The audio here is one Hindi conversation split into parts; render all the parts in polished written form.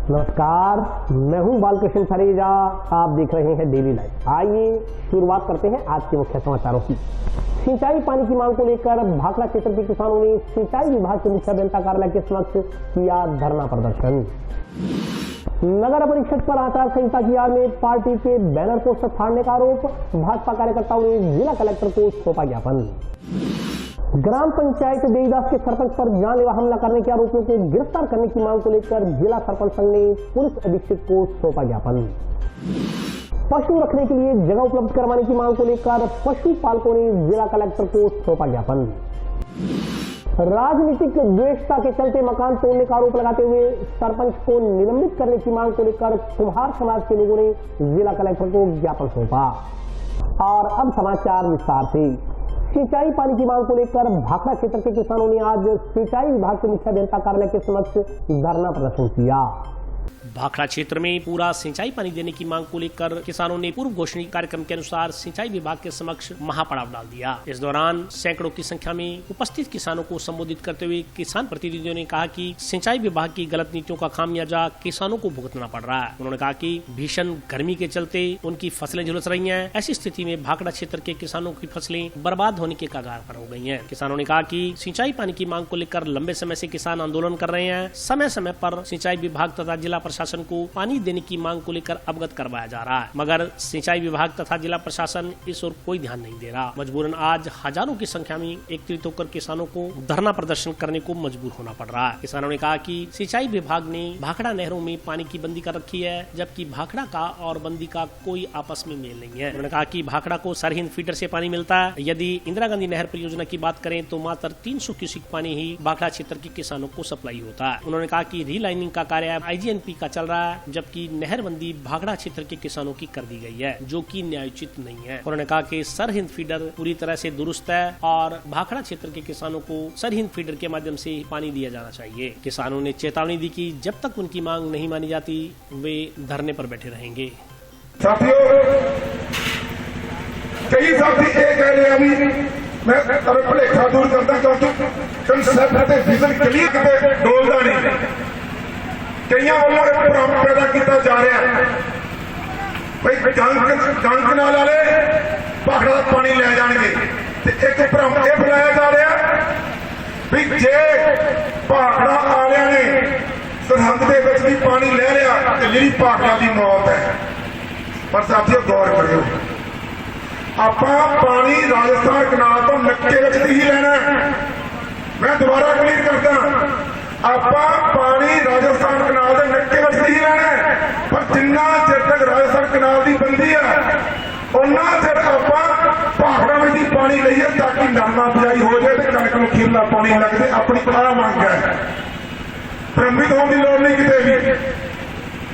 नमस्कार, मैं हूं बालकृष्ण फरेजा। आप देख रहे हैं डेली लाइफ। आइए शुरुआत करते हैं आज के मुख्य समाचारों की। सिंचाई पानी की मांग को लेकर भाखड़ा क्षेत्र के किसानों ने सिंचाई विभाग के मुख्य अभियंता कार्यालय के समक्ष किया धरना प्रदर्शन। नगर परिषद पर आचार संहिता की आड़ में पार्टी के बैनर पोस्टर फाड़ने का आरोप, भाजपा कार्यकर्ताओं ने जिला कलेक्टर को सौंपा ज्ञापन। ग्राम पंचायत देईदास के सरपंच पर जानलेवा हमला करने के आरोपियों को गिरफ्तार करने की मांग को लेकर जिला सरपंच संघ ने पुलिस अधीक्षक को सौंपा ज्ञापन। पशु रखने के लिए जगह उपलब्ध करवाने की मांग को लेकर पशु पालकों ने जिला कलेक्टर को सौंपा ज्ञापन। राजनीतिक द्वेषता के चलते मकान तोड़ने का आरोप लगाते हुए सरपंच को निलंबित करने की मांग को लेकर कुम्हार समाज के लोगों ने जिला कलेक्टर को ज्ञापन सौंपा। और अब समाचार विस्तार से। सिंचाई पानी की मांग को लेकर भाखड़ा क्षेत्र के किसानों ने आज सिंचाई विभाग के मुख्य अभियंता कार्यालय के समक्ष धरना प्रदर्शन किया। भाखड़ा क्षेत्र में पूरा सिंचाई पानी देने की मांग को लेकर किसानों ने पूर्व घोषणा कार्यक्रम के अनुसार सिंचाई विभाग के समक्ष महापड़ाव डाल दिया। इस दौरान सैकड़ों की संख्या में उपस्थित किसानों को संबोधित करते हुए किसान प्रतिनिधियों ने कहा कि सिंचाई विभाग की गलत नीतियों का खामियाजा किसानों को भुगतना पड़ रहा है। उन्होंने कहा कि भीषण गर्मी के चलते उनकी फसलें झुलस रही हैं। ऐसी स्थिति में भाखड़ा क्षेत्र के किसानों की फसलें बर्बाद होने के कगार पर हो गई हैं। किसानों ने कहा कि सिंचाई पानी की मांग को लेकर लंबे समय से किसान आंदोलन कर रहे हैं। समय समय पर सिंचाई विभाग तथा जिला प्रशासन को पानी देने की मांग को लेकर अवगत करवाया जा रहा है, मगर सिंचाई विभाग तथा जिला प्रशासन इस ओर कोई ध्यान नहीं दे रहा। मजबूरन आज हजारों की संख्या में एकत्रित होकर किसानों को धरना प्रदर्शन करने को मजबूर होना पड़ रहा है। किसानों ने कहा कि सिंचाई विभाग ने भाखड़ा नहरों में पानी की बंदी कर रखी है, जबकि भाखड़ा का और बंदी का कोई आपस में मेल नहीं है। उन्होंने कहा कि भाखड़ा को सरहिंद फीडर से पानी मिलता है। यदि इंदिरा गांधी नहर परियोजना की बात करें तो मात्र 300 क्यूसेक पानी ही भाखड़ा क्षेत्र के किसानों को सप्लाई होता है। उन्होंने कहा कि रीलाइनिंग का कार्य IGNP का चल रहा है, जबकि नहरबंदी भाखड़ा क्षेत्र के किसानों की कर दी गई है, जो कि न्यायोचित नहीं है। उन्होंने कहा कि सरहिंद फीडर पूरी तरह से दुरुस्त है और भाखड़ा क्षेत्र के किसानों को सरहिंद फीडर के माध्यम से पानी दिया जाना चाहिए। किसानों ने चेतावनी दी कि जब तक उनकी मांग नहीं मानी जाती वे धरने पर बैठे रहेंगे। साथियों, कई साथी ये कह रहे अभी मैं भुलेखा दूर करता क्योंकि कंसेप्ट विजन क्लियर करते डोलदा नहीं। कई वालों भ्रम पैदा किया जा रहा है भाई गंग नाल वाले भाखड़ा का पानी ले जाएंगे। एक भ्रम यह फैलाया जा रहा भी जे भाखड़ा वालिया ने सरहद के भी पानी ले लिया तो जी भाखड़ा की मौत है। पर साथियों गौर करो, आप पानी राजस्थान कनाल तो नक्के ही लेना है। मैं दोबारा क्लियर करता, आप पानी राजस्थान कनाल के नक्के ही लेना है। पर जिन्ना चिर तक राजस्थान कनाल की बंदी है उन्ना चिर आप भाखड़ा में पानी लीए ताकि नाना बिजाई हो जाए तो कणक में खीरला पानी लगते। अपनी आ मंग है, भ्रमित होने की लड़ नहीं किते भी,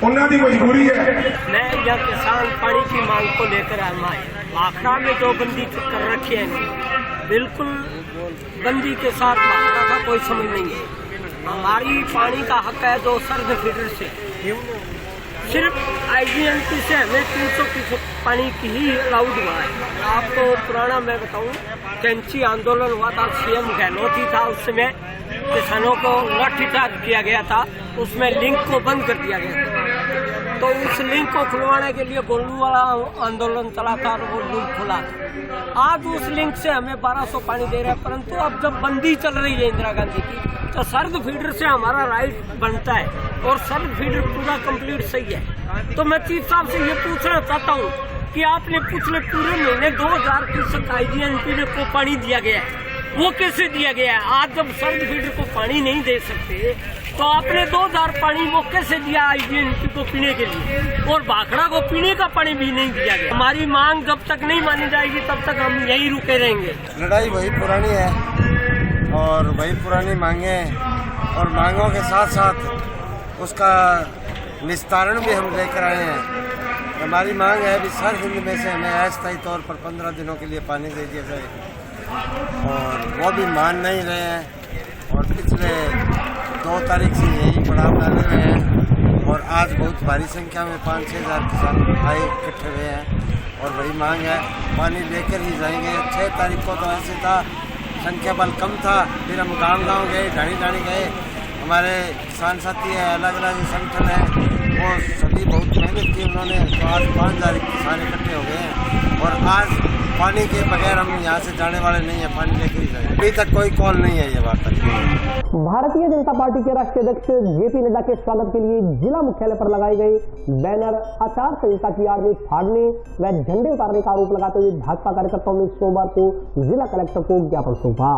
उन्होंने मजबूरी है। मैं यह किसान पानी की मांग को लेकर आना है। भाखड़ा में जो बंदी कर रखी है बिल्कुल बंदी के साथ भाखड़ा का कोई समझ नहीं है। हमारी पानी का हक है जो सर्द फीडर से, सिर्फ IGNP से हमें 300 क्यूसेक पानी की ही अलाउड हुआ है। आपको पुराना मैं बताऊं, कैंची आंदोलन हुआ था, CM गहलोत ही था, उस समय किसानों को लाठीचार्ज किया गया था, उसमें लिंक को बंद कर दिया गया था। तो उस लिंक को खुलवाने के लिए गोलू वाला आंदोलन चला था और वो लिंक खुला था। आज उस लिंक से हमें 1200 पानी दे रहा है, परंतु अब जब बंदी चल रही है इंदिरा गांधी की तो सर्द फीडर से हमारा राइट बनता है और सर्द फीडर पूरा कंप्लीट सही है। तो मैं चीफ साहब से ये पूछना चाहता हूँ कि आपने पिछले पूरे महीने 2000 क्यूसेक IGNP को पानी दिया गया है, वो कैसे दिया गया है? आज जब सर्द फीडर को पानी नहीं दे सकते तो आपने 2000 पानी वो कैसे दिया IGNP को पीने के लिए, और भाखड़ा को पीने का पानी भी नहीं दिया गया। हमारी मांग जब तक नहीं मानी जाएगी तब तक हम यहीं रुके रहेंगे। लड़ाई वही पुरानी है और वही पुरानी मांगे, और मांगों के साथ साथ उसका निस्तारण भी हम लेकर आए हैं। हमारी मांग है कि सरहिंद में से हमें अस्थायी तौर पर 15 दिनों के लिए पानी दे दिया जाए, और वो भी मान नहीं रहे हैं। और पिछले 2 तारीख से यही पड़ाव डाले हुए हैं और आज बहुत भारी संख्या में 5-6 हज़ार किसान आए इकट्ठे हुए हैं और वही मांग है, पानी लेकर ही जाएंगे। 6 तारीख को तो ऐसे था संख्या बल कम था, फिर हम गांव-गांव गए, ढाणी-ढाणी गए, हमारे किसान साथी हैं, अलग अलग संगठन हैं, वो सभी बहुत मेहनत की उन्होंने। तो आज 5000 किसान इकट्ठे हो गए हैं और आज पानी के बगैर हम यहाँ से जाने वाले नहीं है, पानी लेकर ही जाएंगे। अभी तक कोई कॉल नहीं है ये बात तक। भारतीय जनता पार्टी के राष्ट्रीय अध्यक्ष जेपी नड्डा के स्वागत के लिए जिला मुख्यालय पर लगाए गए बैनर आचार संहिता की आड़ में फाड़ने व झंडे उतारने का आरोप लगाते हुए भाजपा कार्यकर्ताओं ने सोमवार को जिला कलेक्टर को ज्ञापन सौंपा।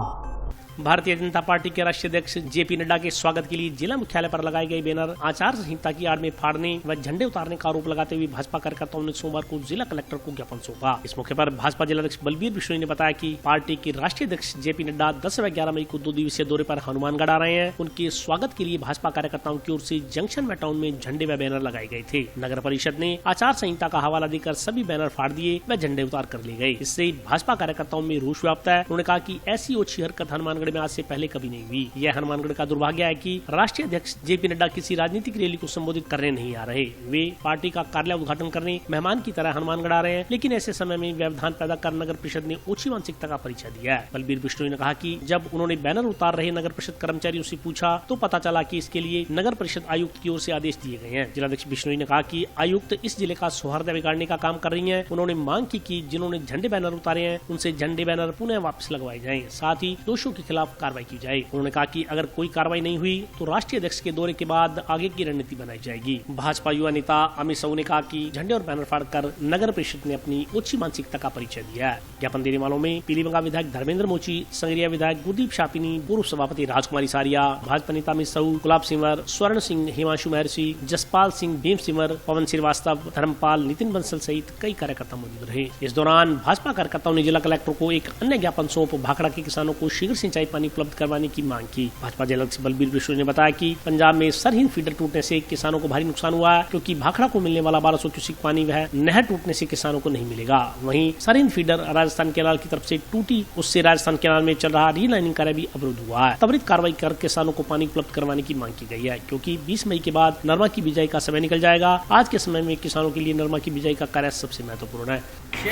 भारतीय जनता पार्टी के राष्ट्रीय अध्यक्ष जेपी नड्डा के स्वागत के लिए जिला मुख्यालय पर लगाए गए बैनर आचार संहिता की आड़ में फाड़ने व झंडे उतारने का आरोप लगाते हुए भाजपा कार्यकर्ताओं ने सोमवार को जिला कलेक्टर को ज्ञापन सौंपा। इस मौके पर भाजपा जिलाध्यक्ष बलबीर बिश्नोई ने बताया कि पार्टी के राष्ट्रीय अध्यक्ष जेपी नड्डा 10 व 11 मई को 2 दिवसीय दौरे पर हनुमानगढ़ आ रहे हैं। उनके स्वागत के लिए भाजपा कार्यकर्ताओं की ओर से जंक्शन व टाउन में झंडे व बैनर लगाए गए थे। नगर परिषद ने आचार संहिता का हवाला देकर सभी बैनर फाड़ दिए व झंडे उतार कर लिए गए। इससे भाजपा कार्यकर्ताओं में रोष व्याप्त है। उन्होंने कहा कि ऐसी ओछी हरकत हनुमानगढ़ में आज से पहले कभी नहीं हुई। यह हनुमानगढ़ का दुर्भाग्य है कि राष्ट्रीय अध्यक्ष जेपी नड्डा किसी राजनीतिक रैली को संबोधित करने नहीं आ रहे। वे पार्टी का कार्यालय उद्घाटन करने मेहमान की तरह हनुमानगढ़ आ रहे हैं, लेकिन ऐसे समय में व्यवधान पैदा कर नगर परिषद ने ओछी मानसिकता का परिचय दिया है। बलबीर बिश्नोई ने कहा कि जब उन्होंने बैनर उतार रहे नगर परिषद कर्मचारियों से पूछा तो पता चला कि इसके लिए नगर परिषद आयुक्त की ओर से आदेश दिए गए हैं। जिलाध्यक्ष बिश्नोई ने कहा कि आयुक्त इस जिले का सौहार्द बिगाड़ने का काम कर रही है। उन्होंने मांग की कि जिन्होंने झंडे बैनर उतारे हैं उनसे झंडे बैनर पुनः वापस लगवाए जाएं, साथ ही दोषियों के खिलाफ कार्रवाई की जाए। उन्होंने कहा कि अगर कोई कार्रवाई नहीं हुई तो राष्ट्रीय अध्यक्ष के दौरे के बाद आगे की रणनीति बनाई जाएगी। भाजपा युवा नेता अमित साहू ने कहा कि झंडे और बैनर फाड़कर नगर परिषद ने अपनी उच्च मानसिकता का परिचय दिया है। ज्ञापन देने वालों में पीलीबंगा विधायक धर्मेंद्र मोची, संगरिया विधायक गुरदीप शापिनी, पूर्व सभापति राजकुमारी सारिया, भाजपा नेता अमित साहू, गुलाब सिंवर, स्वर्ण सिंह, हिमांशु महर्षि, जसपाल सिंह, भीम सिंवर, पवन श्रीवास्तव, धर्मपाल, नितिन बंसल सहित कई कार्यकर्ता मौजूद रहे। इस दौरान भाजपा कार्यकर्ताओं ने जिला कलेक्टर को एक अन्य ज्ञापन सौंप भाखड़ा के किसानों को शीघ्र सिंचाई पानी उपलब्ध करवाने की मांग की। भाजपा जिलाध्यक्ष बलबीर बिश्नोई ने बताया कि पंजाब में सरहिंद फीडर टूटने से किसानों को भारी नुकसान हुआ है, क्योंकि भाखड़ा को मिलने वाला 1200 क्यूसेक पानी वह नहर टूटने से किसानों को नहीं मिलेगा। वहीं सरहिंद फीडर राजस्थान केनाल की तरफ से टूटी, उससे राजस्थान केनाल में चल रहा रीलाइनिंग कार्य भी अवरुद्ध हुआ है। त्वरित कार्रवाई कर किसानों को पानी उपलब्ध करवाने की मांग की गई है, क्योंकि 20 मई के बाद नरमा की बिजाई का समय निकल जाएगा। आज के समय में किसानों के लिए नरमा की बिजाई का कार्य सबसे महत्वपूर्ण है।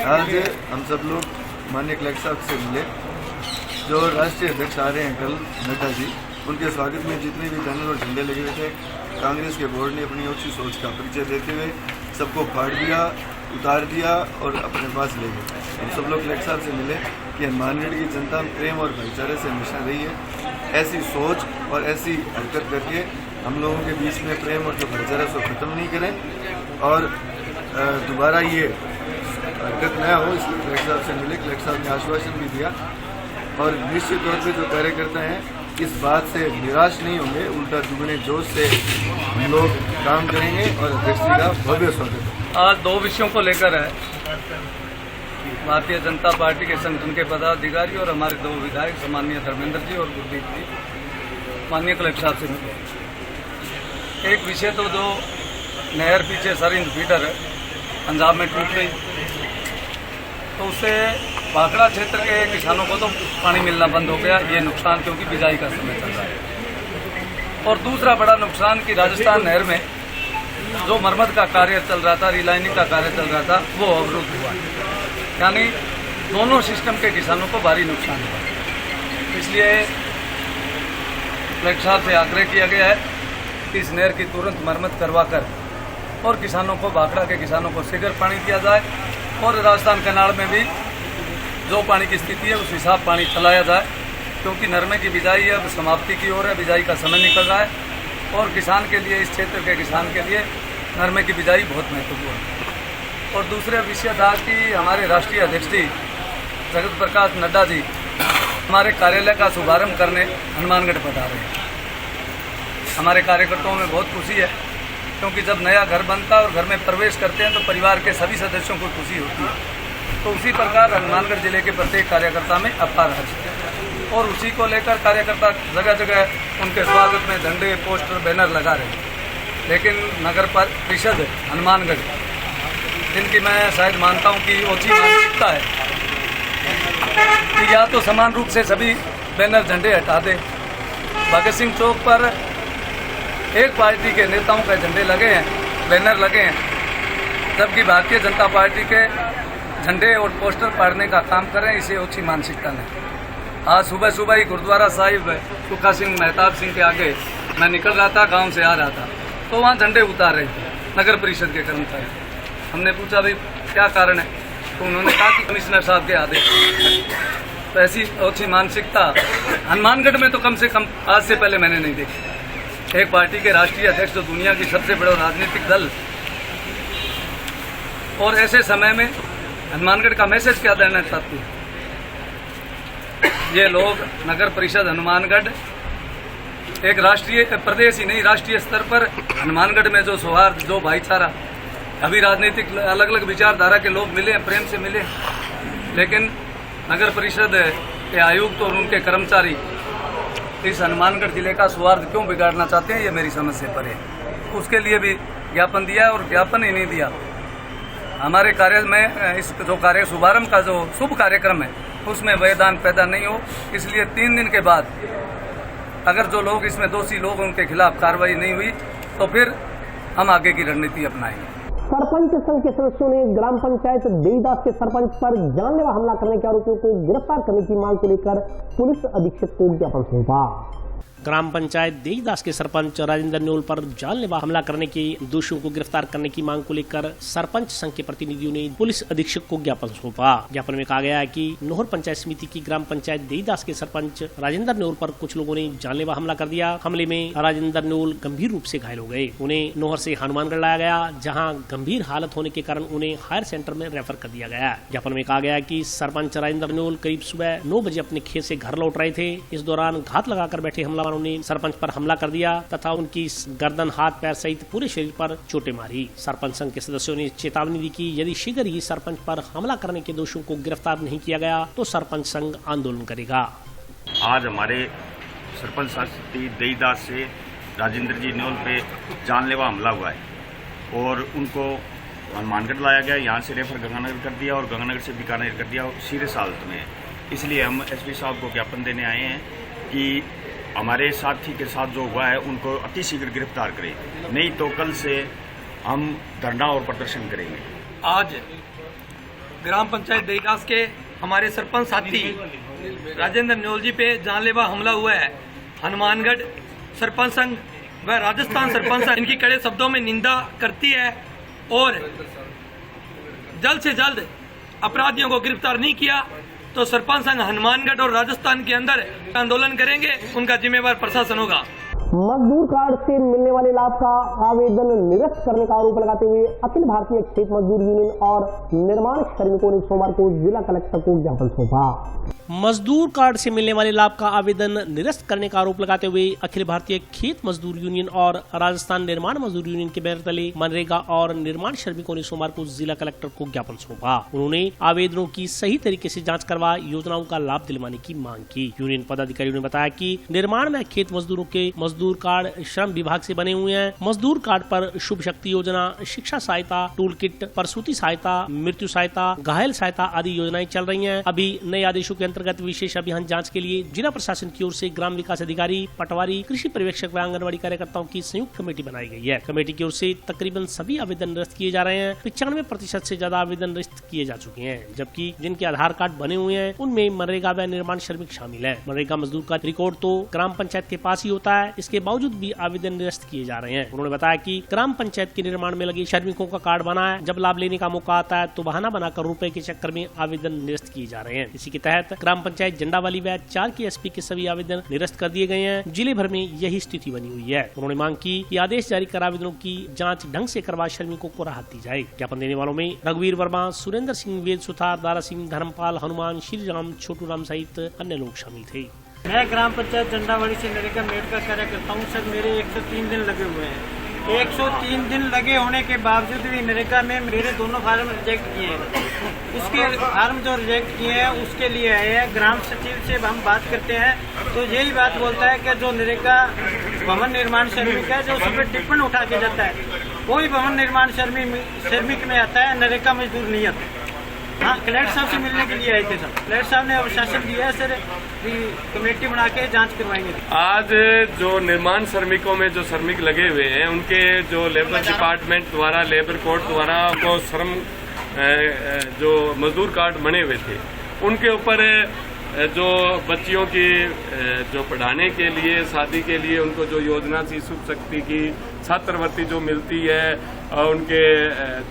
आज हम सब लोग माननीय कलेक्टर साहब से मिले, जो राष्ट्रीय अध्यक्ष आ रहे हैं कल नड्डा जी, उनके स्वागत में जितने भी बैनर और झंडे लगे हुए थे, कांग्रेस के बोर्ड ने अपनी अच्छी सोच का परिचय देते हुए सबको फाड़ दिया, उतार दिया और अपने पास ले गए। हम सब लोग कलेक्टर साहब से मिले कि हनुमानगढ़ की जनता प्रेम और भाईचारे से हमेशा रही है। ऐसी सोच और ऐसी हरकत करके हम लोगों के बीच में प्रेम और जो भाईचारा उसको ख़त्म नहीं करें और दोबारा ये हरकत न हो, इसलिए कलेक्टर साहब से मिले। कलेक्टर साहब ने आश्वासन भी दिया और निश्चित तौर पर जो कार्यकर्ता हैं इस बात से निराश नहीं होंगे, उल्टा दुगने जोश से हम लोग काम करेंगे और अध्यक्ष जी का भव्य स्वागत है। आज 2 विषयों को लेकर है। भारतीय जनता पार्टी के संगठन के पदाधिकारी और हमारे 2 विधायक माननीय धर्मेंद्र जी और गुरदीप जी माननीय कलेक्टर साहब से मिले। एक विषय तो जो नहर पीछे सरहिंद फीडर है पंजाब में टूट गई, तो उससे भाखड़ा क्षेत्र के किसानों को तो पानी मिलना बंद हो गया। ये नुकसान क्योंकि बिजाई का समय चल रहा है। और दूसरा बड़ा नुकसान कि राजस्थान नहर में जो मरम्मत का कार्य चल रहा था, रिलाइनिंग का कार्य चल रहा था, वो अवरुद्ध हुआ। यानी दोनों सिस्टम के किसानों को भारी नुकसान हुआ। इसलिए कलेक्टर साहब से आग्रह किया गया है कि इस नहर की तुरंत मरम्मत करवा कर और किसानों को, भाखड़ा के किसानों को शीघ्र पानी दिया जाए और राजस्थान कनाल में भी जो पानी की स्थिति है उस हिसाब पानी चलाया जाए, क्योंकि नरमे की बिजाई अब समाप्ति की ओर है, बिजाई का समय निकल रहा है और किसान के लिए, इस क्षेत्र के किसान के लिए नरमे की बिजाई बहुत महत्वपूर्ण है। और दूसरा विषय था कि हमारे राष्ट्रीय अध्यक्ष जी जगत प्रकाश नड्डा जी हमारे कार्यालय का शुभारंभ करने हनुमानगढ़ पधारे हैं। हमारे कार्यकर्ताओं में बहुत खुशी है, क्योंकि जब नया घर बनता है और घर में प्रवेश करते हैं तो परिवार के सभी सदस्यों को खुशी होती है। तो उसी प्रकार हनुमानगढ़ जिले के प्रत्येक कार्यकर्ता में अपार है और उसी को लेकर कार्यकर्ता जगह जगह उनके स्वागत में झंडे, पोस्टर, बैनर लगा रहे हैं। लेकिन नगर परिषद हनुमानगढ़, जिनकी मैं शायद मानता हूं कि ओछी मानसिकता है, कि या तो समान रूप से सभी बैनर, झंडे हटा दे। भगत सिंह चौक पर एक पार्टी के नेताओं के झंडे लगे हैं, बैनर लगे हैं, जबकि भारतीय जनता पार्टी के झंडे और पोस्टर फाड़ने का काम करें, इसे ओछी मानसिकता नहीं। आज सुबह सुबह ही गुरुद्वारा साहिब सुखा सिंह मेहताब सिंह के आगे मैं निकल रहा था, गांव से आ रहा था, तो वहाँ झंडे उतार रहे थे नगर परिषद के कर्मचारी। हमने पूछा भाई क्या कारण है, तो उन्होंने कहा कि कमिश्नर साहब के आदेश। तो ऐसी अच्छी मानसिकता हनुमानगढ़ में तो कम से कम आज से पहले मैंने नहीं देखी। एक पार्टी के राष्ट्रीय अध्यक्ष जो दुनिया की सबसे बड़ा राजनीतिक दल, और ऐसे समय में हनुमानगढ़ का मैसेज क्या देना चाहती है। ये लोग नगर परिषद हनुमानगढ़ एक राष्ट्रीय प्रदेश ही नहीं राष्ट्रीय स्तर पर हनुमानगढ़ में जो सौहार्द, जो भाईचारा, अभी राजनीतिक अलग अलग विचारधारा के लोग मिले, प्रेम से मिले, लेकिन नगर परिषद के आयुक्त और उनके कर्मचारी इस हनुमानगढ़ जिले का सौहार्द क्यों बिगाड़ना चाहते हैं, ये मेरी समझ से परे। उसके लिए भी ज्ञापन दिया है, और ज्ञापन ही नहीं दिया। हमारे कार्य में इस जो कार्य शुभारंभ का जो शुभ कार्यक्रम है उसमें व्यवधान पैदा नहीं हो, इसलिए 3 दिन के बाद अगर जो लोग इसमें दोषी लोग उनके खिलाफ कार्रवाई नहीं हुई तो फिर हम आगे की रणनीति अपनाएंगे। सरपंच संघ के सदस्यों ने ग्राम पंचायत देईदास के सरपंच पर जानलेवा हमला करने के आरोपियों को गिरफ्तार करने की मांग को लेकर पुलिस अधीक्षक को ज्ञापन सौंपा। ग्राम पंचायत देईदास के सरपंच राजेंद्र न्योल पर जानलेवा हमला करने के दोषियों को गिरफ्तार करने की मांग को लेकर सरपंच संघ के प्रतिनिधियों ने पुलिस अधीक्षक को ज्ञापन सौंपा। ज्ञापन में कहा गया है कि नोहर पंचायत समिति की ग्राम पंचायत देईदास के सरपंच राजेंद्र न्योल पर कुछ लोगों ने जानलेवा हमला कर दिया। हमले में राजेंद्र न्योल गंभीर रूप से घायल हो गए। उन्हें नोहर से हनुमानगढ़ लाया गया, जहाँ गंभीर हालत होने के कारण उन्हें हायर सेंटर में रेफर कर दिया गया। ज्ञापन में कहा गया कि सरपंच राजेंद्र न्योल करीब सुबह 9 बजे अपने खेत से घर लौट रहे थे। इस दौरान घात लगाकर बैठे हमलावरों ने सरपंच पर हमला कर दिया तथा उनकी गर्दन, हाथ, पैर सहित पूरे शरीर पर चोटें मारी। सरपंच संघ के सदस्यों ने चेतावनी दी कि यदि शीघ्र ही सरपंच पर हमला करने के दोषियों को गिरफ्तार नहीं किया गया तो सरपंच संघ आंदोलन करेगा। आज हमारे सरपंच समिति देईदास से राजेंद्र जी न्योल पे जानलेवा हमला हुआ है और उनको हनुमानगढ़ लाया गया, यहाँ से रेफर गंगानगर कर दिया और गंगानगर से बीकानेर कर दिया सीरियस हालत में। इसलिए हम एसपी साहब को ज्ञापन देने आए हैं कि हमारे साथी के साथ जो हुआ है उनको अति शीघ्र गिरफ्तार करें, नहीं तो कल से हम धरना और प्रदर्शन करेंगे। आज ग्राम पंचायत देईदास के हमारे सरपंच साथी राजेंद्र न्योल जी पे जानलेवा हमला हुआ है। हनुमानगढ़ सरपंच संघ व राजस्थान सरपंच संघ इनकी कड़े शब्दों में निंदा करती है और जल्द से जल्द अपराधियों को गिरफ्तार नहीं किया तो सरपंच संघ हनुमानगढ़ और राजस्थान के अंदर आंदोलन करेंगे, उनका जिम्मेवार प्रशासन होगा। मजदूर कार्ड से मिलने वाले लाभ का आवेदन निरस्त करने का आरोप लगाते हुए अखिल भारतीय खेत मजदूर यूनियन और निर्माण श्रमिकों ने सोमवार को जिला कलेक्टर को ज्ञापन सौंपा। मजदूर कार्ड से मिलने वाले लाभ का आवेदन निरस्त करने का आरोप लगाते हुए अखिल भारतीय खेत मजदूर यूनियन और राजस्थान निर्माण मजदूर यूनियन के बैनर तले मनरेगा और निर्माण श्रमिकों ने सोमवार को जिला कलेक्टर को ज्ञापन सौंपा। उन्होंने आवेदनों की सही तरीके से जांच करवा योजनाओं का लाभ दिलवाने की मांग की। यूनियन पदाधिकारियों ने बताया कि निर्माण में खेत मजदूरों के मजदूर कार्ड श्रम विभाग से बने हुए हैं। मजदूर कार्ड पर शुभ शक्ति योजना, शिक्षा सहायता, टूल किट, प्रसूति सहायता, मृत्यु सहायता, घायल सहायता आदि योजनाएं चल रही हैं। अभी नए आदेशों के अंतर्गत विशेष अभियान जांच के लिए जिला प्रशासन की ओर से ग्राम विकास अधिकारी, पटवारी, कृषि पर्यवेक्षक व आंगनबाड़ी कार्यकर्ताओं की संयुक्त कमेटी बनाई गई है। कमेटी की ओर से तकरीबन सभी आवेदन निरस्त किए जा रहे हैं। 95% से ज्यादा आवेदन निरस्त किए जा चुके हैं, जबकि जिनके आधार कार्ड बने हुए हैं उनमें मनरेगा व निर्माण श्रमिक शामिल है। मनरेगा मजदूर का रिकॉर्ड तो ग्राम पंचायत के पास ही होता है, इसके बावजूद भी आवेदन निरस्त किए जा रहे हैं। उन्होंने बताया कि ग्राम पंचायत के निर्माण में लगे श्रमिकों का कार्ड बना है, जब लाभ लेने का मौका आता है तो बहाना बनाकर रुपए के चक्कर में आवेदन निरस्त किए जा रहे हैं। इसी के तहत ग्राम पंचायत झंडावाली व 4 के एसपी के सभी आवेदन निरस्त कर दिए गए हैं। जिले भर में यही स्थिति बनी हुई है। उन्होंने मांग की कि आदेश जारी कर आवेदनों की जांच ढंग से करवा श्रमिकों को राहत दी जाए। ज्ञापन देने वालों में रघुवीर वर्मा, सुरेंद्र सिंह, वेद सुथार, दारा सिंह, धर्मपाल, हनुमान, श्री राम, छोटू राम सहित अन्य लोग शामिल थे। मैं ग्राम पंचायत झंडावाड़ी से नरेगा मेड का कार्य करता हूँ। सर मेरे 103 दिन लगे हुए हैं। 103 दिन लगे होने के बावजूद भी नरेगा में मेरे दोनों फार्म रिजेक्ट किए हैं। उसके फार्म जो रिजेक्ट किए हैं उसके लिए आए हैं। ग्राम सचिव से हम बात करते हैं तो यही बात बोलता है कि जो नरेगा भवन निर्माण श्रमिक है जो उस पर टिप्पण उठा के जाता है, कोई भवन निर्माण श्रमिक में आता है, नरेगा मजदूर नहीं आता। हाँ, कलेक्टर साहब से मिलने के लिए आए थे सर। कलेक्टर साहब ने अनुशासन दिया है सर, कमेटी बना के जांच करवाएंगे। आज जो निर्माण श्रमिकों में जो श्रमिक लगे हुए हैं उनके जो लेबर डिपार्टमेंट द्वारा, लेबर कोर्ट द्वारा को श्रम जो मजदूर कार्ड बने हुए थे उनके ऊपर जो बच्चियों की जो पढ़ाने के लिए, शादी के लिए उनको जो योजना थी शुभ शक्ति की छात्रवृत्ति जो मिलती है, उनके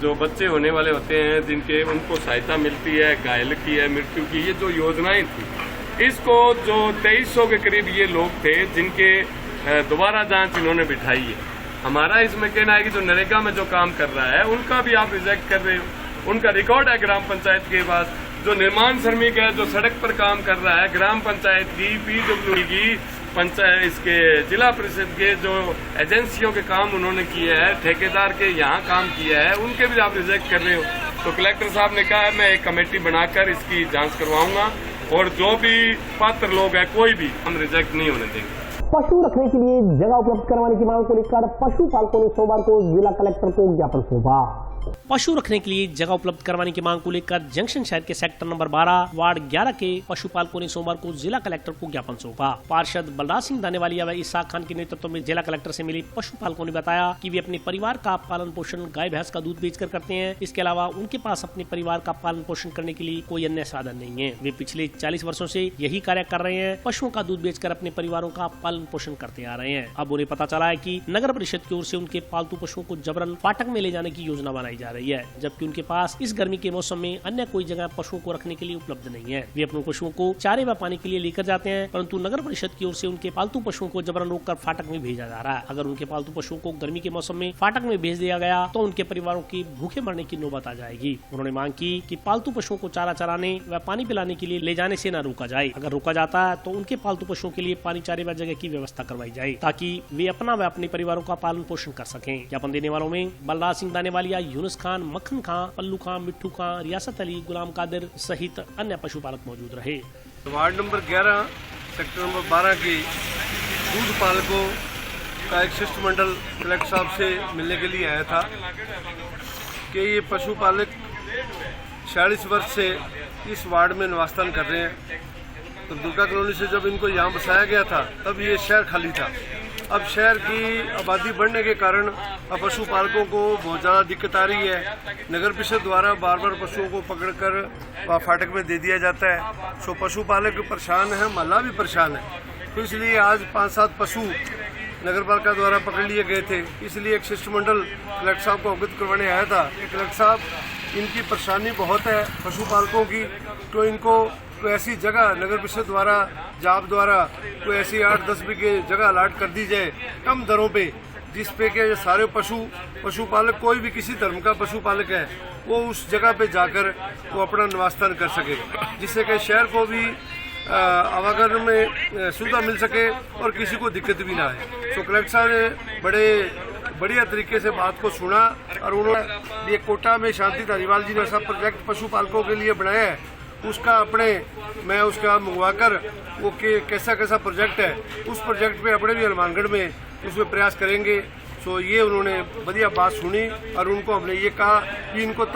जो बच्चे होने वाले होते हैं जिनके उनको सहायता मिलती है, घायल की है, मृत्यु की, ये जो योजनाएं थी, इसको जो 2300 के करीब ये लोग थे जिनके दोबारा जांच इन्होंने बिठाई है। हमारा इसमें कहना है कि जो नरेगा में जो काम कर रहा है उनका भी आप रिजेक्ट कर रहे हो। उनका रिकॉर्ड है ग्राम पंचायत के पास। जो निर्माण श्रमिक है जो सड़क पर काम कर रहा है, ग्राम पंचायत की, PWD की, पंचायत इसके जिला परिषद के जो एजेंसियों के काम उन्होंने किए हैं, ठेकेदार के यहाँ काम किया है, उनके भी आप रिजेक्ट कर रहे हो। तो कलेक्टर साहब ने कहा है मैं एक कमेटी बनाकर इसकी जांच करवाऊंगा और जो भी पात्र लोग हैं कोई भी हम रिजेक्ट नहीं होने देंगे। पशु रखने के लिए जगह उपलब्ध करवाने की मांग को लेकर पशुपालकों ने सोमवार को जिला कलेक्टर को ज्ञापन सौंपा। पशु रखने के लिए जगह उपलब्ध करवाने की मांग को लेकर जंक्शन शहर के सेक्टर नंबर 12 वार्ड 11 के पशुपालकों ने सोमवार को जिला कलेक्टर को ज्ञापन सौंपा। पार्षद बलराज सिंह दानेवालिया व इसाक खान के नेतृत्व में जिला कलेक्टर से मिली पशुपालकों ने बताया कि वे अपने परिवार का पालन पोषण गाय भैंस का दूध बेचकर करते हैं। इसके अलावा उनके पास अपने परिवार का पालन पोषण करने के लिए कोई अन्य साधन नहीं है। वे पिछले 40 वर्षों से यही कार्य कर रहे हैं, पशुओं का दूध बेचकर अपने परिवारों का पालन पोषण करते आ रहे हैं। अब उन्हें पता चला है कि नगर परिषद की ओर से उनके पालतू पशुओं को जबरन फाटक में ले जाने की योजना बनाई जा रही है, जबकि उनके पास इस गर्मी के मौसम में अन्य कोई जगह पशुओं को रखने के लिए उपलब्ध नहीं है। वे अपने पशुओं को चारे व पानी के लिए लेकर जाते हैं, परंतु नगर परिषद की ओर से उनके पालतू पशुओं को जबरन रोककर फाटक में भेजा जा रहा है। अगर उनके पालतू पशुओं को गर्मी के मौसम में फाटक में भेज दिया गया तो उनके परिवारों की भूखे मरने की नौबत आ जाएगी। उन्होंने मांग की कि पालतू पशुओं को चारा चराने व पानी पिलाने के लिए ले जाने से न रोका जाए। अगर रोका जाता है तो उनके पालतू पशुओं के लिए पानी, चारे व जगह की व्यवस्था करवाई जाए ताकि वे अपना व अपने परिवारों का पालन पोषण कर सकें। ज्ञापन देने वालों में बलराज सिंह दानेवालिया, यूनुस खान, मक्खन खां, पल्लू खां, मिट्ठू खां, रियासत अली, गुलाम कादिर सहित अन्य पशुपालक मौजूद रहे। वार्ड नंबर 11 सेक्टर नंबर 12 के दूध पालकों का एक शिष्टमंडल कलेक्टर साहब से मिलने के लिए आया था कि ये पशुपालक 46 वर्ष से इस वार्ड में निवासस्थान कर रहे हैं। तो दुर्गा कॉलोनी से जब इनको यहाँ बसाया गया था तब ये शहर खाली था। अब शहर की आबादी बढ़ने के कारण अब पशुपालकों को बहुत ज़्यादा दिक्कत आ रही है। नगर परिषद द्वारा बार बार पशुओं को पकड़कर फाटक में दे दिया जाता है। तो पशुपालक परेशान है, महल्ला भी परेशान है। तो इसलिए आज 5-7 पशु नगर पालिका द्वारा पकड़ लिए गए थे। इसलिए एक शिष्टमंडल कलेक्टर साहब को अवगत करवाने आया था कि कलेक्टर साहब, इनकी परेशानी बहुत है पशुपालकों की, तो इनको कोई ऐसी जगह नगर परिषद द्वारा, जाप द्वारा कोई ऐसी 8-10 बीघे जगह अलाट कर दी जाए कम दरों पे, जिस पे के सारे पशुपालक, कोई भी किसी धर्म का पशुपालक है, वो उस जगह पे जाकर वो अपना निवासस्थान कर सके, जिससे कि शहर को भी आवागमन में सुविधा मिल सके और किसी को दिक्कत भी ना आए। तो कलेक्टर साहब ने बड़े बढ़िया तरीके से बात को सुना और उन्होंने ये कोटा में शांति धारीवाल जी ने ऐसा प्रोजेक्ट पशुपालकों के लिए बनाया है, उसका मैं उसका मंगवाकर वो कैसा प्रोजेक्ट है, उस प्रोजेक्ट पे अपने भी हनुमानगढ़ में उसमें प्रयास करेंगे। तो ये उन्होंने बढ़िया बात सुनी और उनको हमने ये कहा कि इनको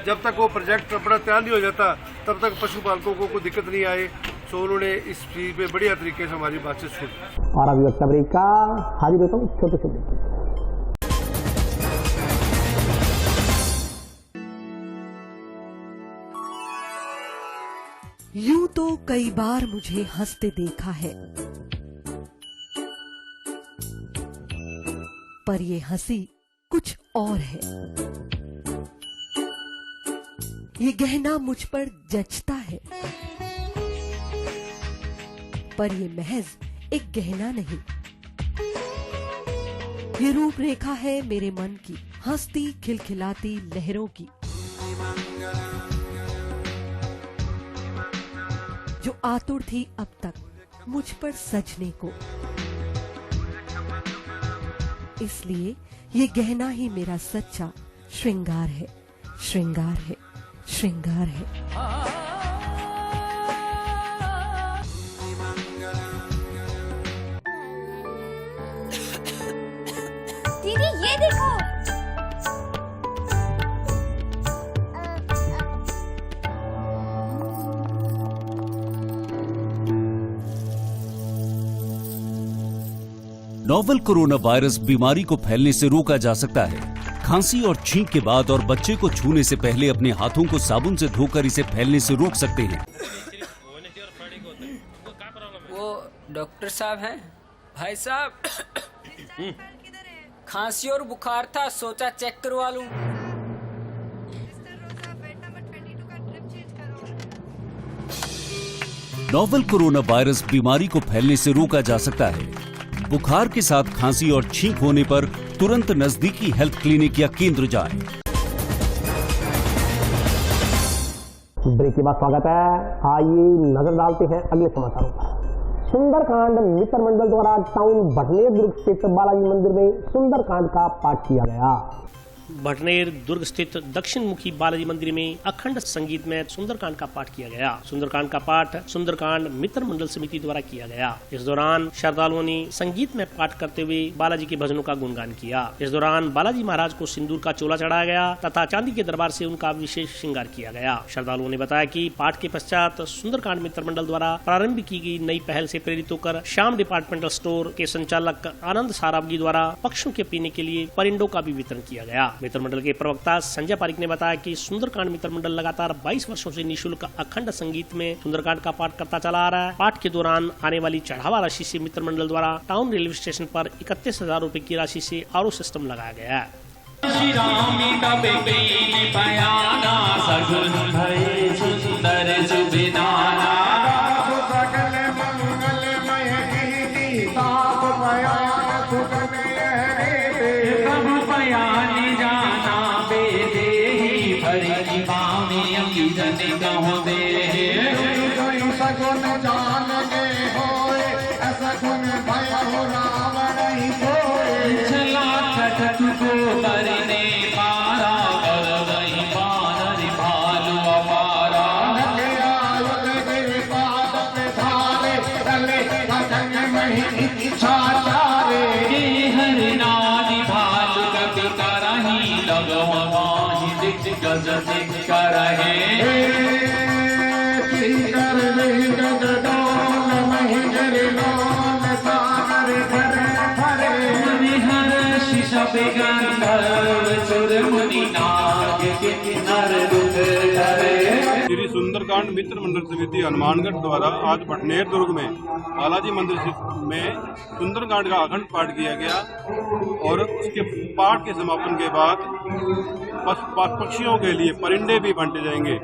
जब तक वो प्रोजेक्ट अपना तैयार नहीं हो जाता तब तक पशुपालकों को कोई दिक्कत नहीं आए। तो उन्होंने इस चीज पे बढ़िया तरीके से हमारी बातचीत सुनी। और अभी वक्त ब्रेक का हाजिर होता हूँ छोटे से ब्रेक। यूं तो कई बार मुझे हंसते देखा है, पर ये हंसी कुछ और है। ये गहना मुझ पर जचता है, पर ये महज एक गहना नहीं। ये रूपरेखा है मेरे मन की, हंसती खिलखिलाती लहरों की, जो आतुर थी अब तक मुझ पर सजने को। इसलिए ये गहना ही मेरा सच्चा श्रृंगार है, श्रृंगार है, श्रृंगार है। दीदी ये देखो, नोवेल कोरोना वायरस बीमारी को फैलने से रोका जा सकता है। खांसी और छींक के बाद और बच्चे को छूने से पहले अपने हाथों को साबुन से धोकर इसे फैलने से रोक सकते हैं। डॉक्टर साहब हैं? भाई साहब खांसी और बुखार था, सोचा चेक करवा लूं। नोवेल कोरोना वायरस बीमारी को फैलने से रोका जा सकता है। बुखार के साथ खांसी और छींक होने पर तुरंत नजदीकी हेल्थ क्लिनिक या केंद्र जाएं। ब्रेक के बाद स्वागत है। आइए नजर डालते हैं अगले समाचारों पर। सुंदरकांड मित्र मंडल द्वारा टाउन भटनेर दुर्ग स्थित बालाजी मंदिर में सुंदरकांड का पाठ किया गया। भटनेर दुर्ग स्थित दक्षिण मुखी बालाजी मंदिर में अखंड संगीत में सुंदरकांड का पाठ किया गया। सुंदरकांड का पाठ सुंदरकांड मित्र मंडल समिति द्वारा किया गया। इस दौरान श्रद्धालुओं ने संगीत में पाठ करते हुए बालाजी के भजनों का गुणगान किया। इस दौरान बालाजी महाराज को सिंदूर का चोला चढ़ाया गया तथा चांदी के दरबार से उनका विशेष श्रृंगार किया गया। श्रद्धालुओं ने बताया कि पाठ के पश्चात सुंदरकांड मित्र मंडल द्वारा प्रारंभ की गई नई पहल से प्रेरित होकर श्याम डिपार्टमेंटल स्टोर के संचालक आनंद सारावगी द्वारा पक्षियों के पीने के लिए परिंडों का भी वितरण किया गया। मित्र मंडल के प्रवक्ता संजय पारिक ने बताया कि सुंदरकांड मित्र मंडल लगातार 22 वर्षों से निःशुल्क अखंड संगीत में सुंदरकांड का पाठ करता चला आ रहा है। पाठ के दौरान आने वाली चढ़ावा राशि से मित्र मंडल द्वारा टाउन रेलवे स्टेशन पर 31,000 रूपए की राशि से आरओ सिस्टम लगाया गया है। श्री सुंदरकांड मित्र मंडल समिति हनुमानगढ़ द्वारा आज भटनेर दुर्ग में बालाजी मंदिर में सुंदरकांड का अखंड पाठ किया गया और उसके पाठ के समापन के बाद पक्षियों के लिए परिंडे भी बांटे जाएंगे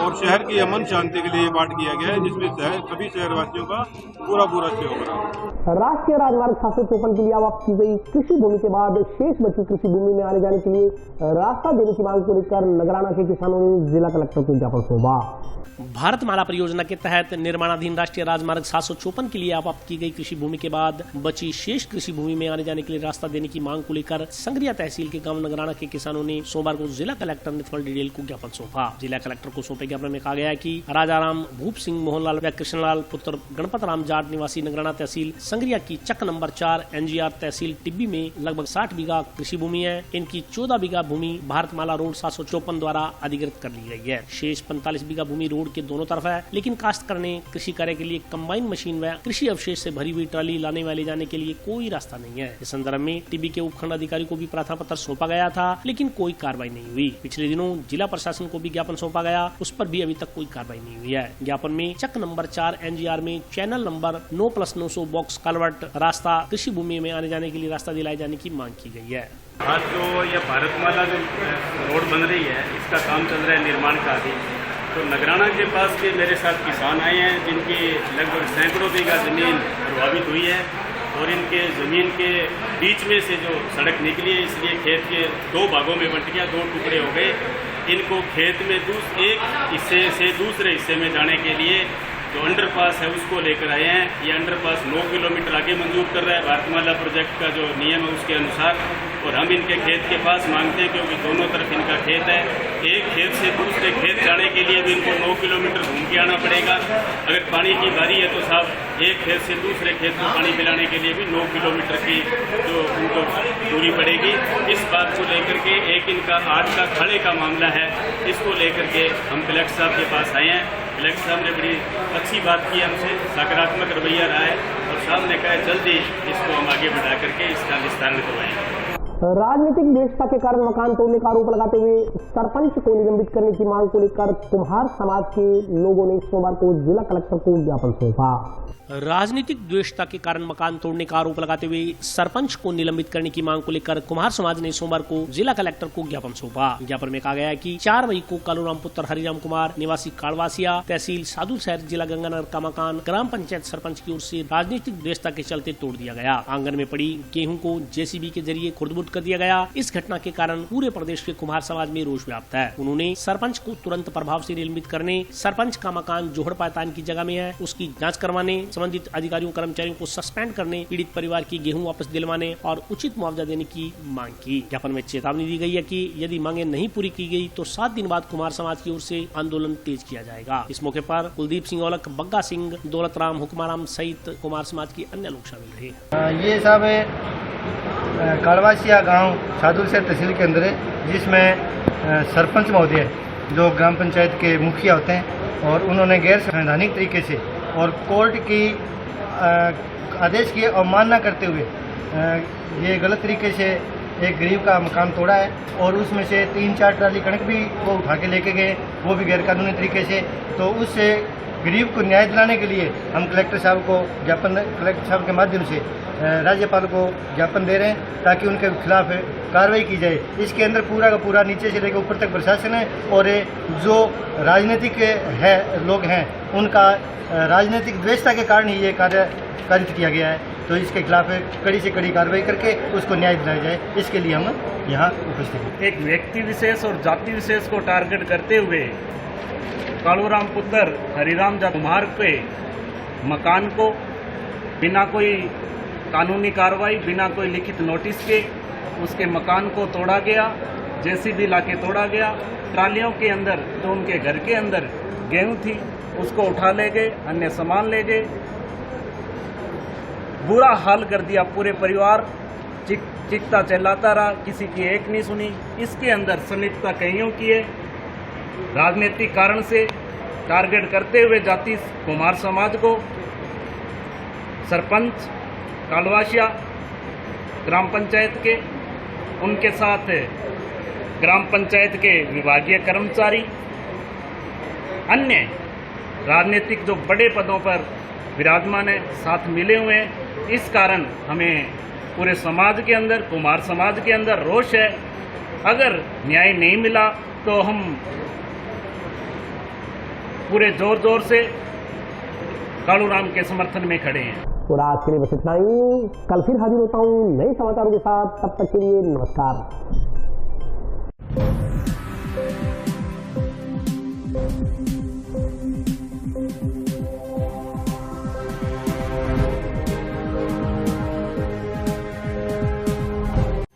और शहर की अमन शांति के लिए पाठ किया गया है, जिसमें सभी शहरवासियों का पूरा सहयोग रहा। राष्ट्रीय राजमार्ग 754 के लिए आवक की गई कृषि भूमि के बाद शेष बची कृषि भूमि में आने जाने के लिए रास्ता देने की मांग को लेकर नगराना के किसानों ने जिला कलेक्टर को ज्ञापन सौंपा। भारतमाला परियोजना के तहत निर्माणाधीन राष्ट्रीय राजमार्ग 754 के लिए आवक की गई कृषि भूमि के बाद बची शेष कृषि भूमि में आने जाने के लिए रास्ता देने की मांग को लेकर संग्रिया तहसील के गांव नगराना के किसानों ने सोमवार को जिला कलेक्टर निथमल डिडेल को ज्ञापन सौंपा। जिला कलेक्टर को सौंपे ज्ञापन में कहा गया है कि राजाराम भूप सिंह मोहनलाल व कृष्णलाल पुत्र गणपत राम जाट निवासी नगराना तहसील संग्रिया की चक नंबर 4 NGR तहसील टिब्बी में लगभग 60 बीघा कृषि भूमि है। इनकी 14 बीघा भूमि भारतमाला रोड 754 द्वारा अधिकृत कर ली गई है। शेष 45 बीघा भूमि रोड के दोनों तरफ है, लेकिन काश्तकार ने कृषि कार्य के लिए कंबाइन मशीन व कृषि अवशेष से भरी हुई ट्राली लाने व ले जाने के लिए कोई रास्ता नहीं है। इस संदर्भ में टिब्बी के उपखंड अधिकारी को भी प्रार्थना पत्र सौंपा गया था, लेकिन कोई कार्रवाई नहीं हुई। पिछले दिनों जिला प्रशासन को भी ज्ञापन सौंपा गया, उस पर भी अभी तक कोई कार्रवाई नहीं हुई है। ज्ञापन में चक नंबर 4 NGR में चैनल नंबर 9+900 बॉक्स कलवर्ट रास्ता कृषि भूमि में आने जाने के लिए रास्ता दिलाए जाने की मांग की गई है। आज जो ये भारतमाला जो रोड बन रही है, इसका काम चल रहा है निर्माण का अभी। तो नगराना के पास के मेरे साथ किसान आए हैं, जिनकी लगभग सैकड़ों बीघा जमीन प्रभावित हुई है और इनके जमीन के बीच में से जो सड़क निकली है, इसलिए खेत के 2 भागों में बंट गया, 2 टुकड़े हो गए। इनको खेत में एक हिस्से से दूसरे हिस्से में जाने के लिए जो अंडरपास है उसको लेकर आए हैं। ये अंडरपास 9 किलोमीटर आगे मंजूर कर रहा है भारतमाला प्रोजेक्ट का जो नियम है उसके अनुसार, और हम इनके खेत के पास मांगते हैं क्योंकि दोनों तरफ इनका खेत है। एक खेत से दूसरे खेत जाने के लिए भी इनको 9 किलोमीटर घूम के आना पड़ेगा। अगर पानी की बारी है तो साहब एक खेत से दूसरे खेत को पानी पिलाने के लिए भी 9 किलोमीटर की जो उनको दूरी पड़ेगी। इस बात को लेकर के एक इनका 8 का खड़े का मामला है, इसको लेकर के हम कलेक्टर साहब के पास आए हैं। कलेक्टर साहब ने बड़ी अच्छी बात की, हमसे सकारात्मक रवैया रहा है और साहब ने कहा जल्दी इसको हम आगे बढ़ा करके इसका निस्तारण करवाएंगे। राजनीतिक द्वेषता के कारण मकान तोड़ने का आरोप लगाते हुए सरपंच को निलंबित करने की मांग को लेकर कुम्हार समाज के लोगों ने सोमवार को जिला कलेक्टर को ज्ञापन सौंपा। राजनीतिक द्वेषता के कारण मकान तोड़ने का आरोप लगाते हुए सरपंच को निलंबित करने की मांग को लेकर कुम्हार समाज ने सोमवार को जिला कलेक्टर को ज्ञापन सौंपा। ज्ञापन में कहा गया है कि 4 मई को कालूराम पुत्र हरिराम कुमार निवासी काड़वासिया तहसील साधु शहर जिला गंगानगर का मकान ग्राम पंचायत सरपंच की ओर से राजनीतिक द्वेषता के चलते तोड़ दिया गया। आंगन में पड़ी गेहूं को जेसीबी के जरिए खुर्द-बुर्द कर दिया गया। इस घटना के कारण पूरे प्रदेश के कुम्हार समाज में रोष व्याप्त है। उन्होंने सरपंच को तुरंत प्रभाव से निलंबित करने, सरपंच का मकान जोहड़ पायतान की जगह में है उसकी जाँच करवाने, संबंधित अधिकारियों कर्मचारियों को सस्पेंड करने, पीड़ित परिवार की गेहूं वापस दिलवाने और उचित मुआवजा देने की मांग की। ज्ञापन में चेतावनी दी गई है कि यदि मांगे नहीं पूरी की गई तो 7 दिन बाद कुमार समाज की ओर से आंदोलन तेज किया जाएगा। इस मौके पर कुलदीप सिंह औलख, बग्गा सिंह, दौलत राम, हुक्माराम सहित कुमार समाज के अन्य लोग शामिल रहे। ये सब काड़वासिया गांव साधुशहर तहसील के अंदर है, जिसमें सरपंच महोदय जो ग्राम पंचायत के मुखिया होते हैं और उन्होंने गैर संवैधानिक तरीके से और कोर्ट की आदेश की अवमानना करते हुए ये गलत तरीके से एक गरीब का मकान तोड़ा है और उसमें से 3-4 ट्राली कणक भी वो उठा के लेके गए, वो भी गैरकानूनी तरीके से। तो उससे गरीब को न्याय दिलाने के लिए हम कलेक्टर साहब के माध्यम से राज्यपाल को ज्ञापन दे रहे हैं ताकि उनके खिलाफ कार्रवाई की जाए। इसके अंदर पूरा का पूरा नीचे से लेकर ऊपर तक प्रशासन है और जो राजनीतिक लोग हैं उनका राजनीतिक द्वेषता के कारण ही ये कार्य कारित किया गया है। तो इसके खिलाफ कड़ी से कड़ी कार्रवाई करके उसको न्याय दिलाया जाए, इसके लिए हम यहाँ उपस्थित हैं। एक व्यक्ति विशेष और जाति विशेष को टारगेट करते हुए कालूराम पुत्र हरिराम कुमार के मकान को बिना कोई कानूनी कार्रवाई, बिना कोई लिखित नोटिस के उसके मकान को तोड़ा गया, जेसीबी लाके तोड़ा गया। ट्रालियों के अंदर जो उनके घर के अंदर गेहूं थी उसको उठा ले गए, अन्य सामान ले गए, बुरा हाल कर दिया। पूरे परिवार चिकता चिल्लाता रहा, किसी की एक नहीं सुनी। इसके अंदर संलिप्तता कईयों की है। राजनीतिक कारण से टारगेट करते हुए जाति कुमार समाज को सरपंच कालवासिया ग्राम पंचायत के, उनके साथ ग्राम पंचायत के विभागीय कर्मचारी, अन्य राजनीतिक जो बड़े पदों पर विराजमान है साथ मिले हुए हैं। इस कारण हमें पूरे समाज के अंदर, कुमार समाज के अंदर रोष है। अगर न्याय नहीं मिला तो हम पूरे जोर जोर से कालूराम के समर्थन में खड़े हैं। और आज के लिए बस इतना ही। कल फिर हाजिर होता हूँ नए समाचारों के साथ, तब तक के लिए नमस्कार।